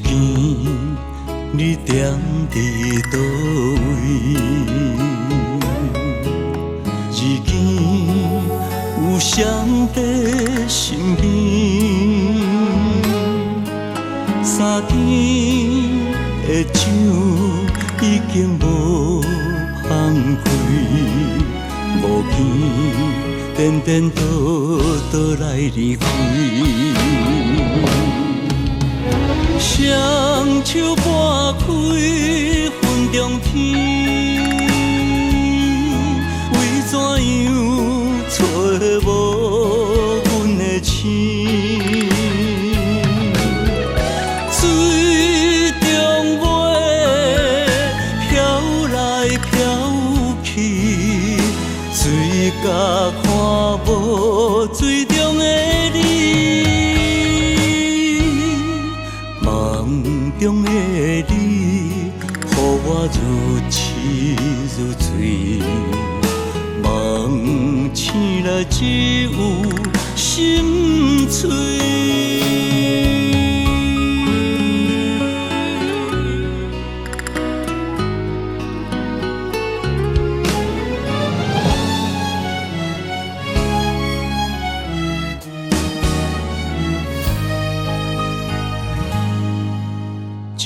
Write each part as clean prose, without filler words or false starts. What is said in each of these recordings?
见你踮伫倒位，日见有谁在身边，三天的酒已经无放开，无见颠颠倒倒来离开。双手拨开云中天，为怎样找无阮的星？水中尾飘来飘去，水甲看无水中的你。中的你，予我如痴如醉，梦醒来只有心碎。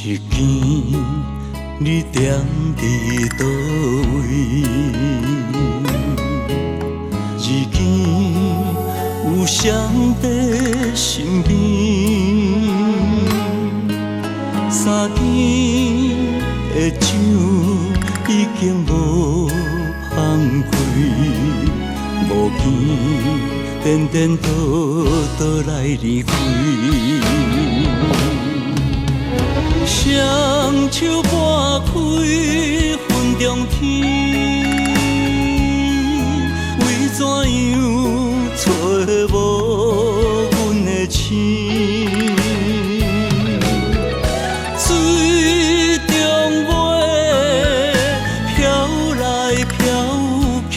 一见你踮伫倒位，日见有谁在身边，三天的酒已经无放开，无见颠颠倒倒来离开。双手拨开云中天，为怎样找无阮的星？水中尾飘来飘去，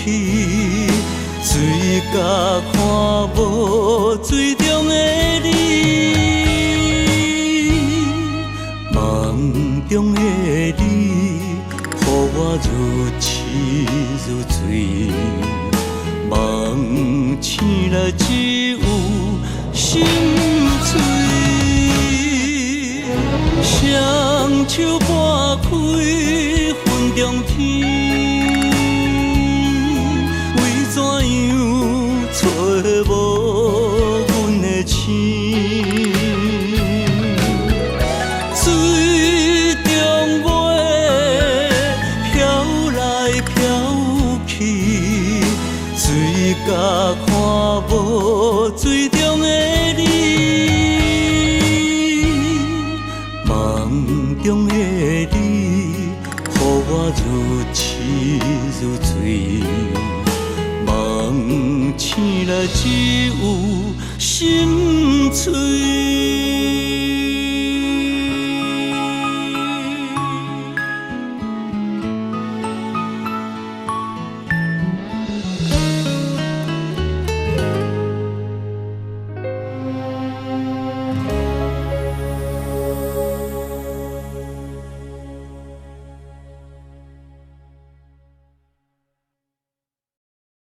水甲看无水中的你。中的你，予我如痴如醉，梦醒来只有心碎。双手拨开云中天，为怎样找无阮的星？水甲看无水中的你，梦中的你，予我如痴如醉，梦醒来只有心碎。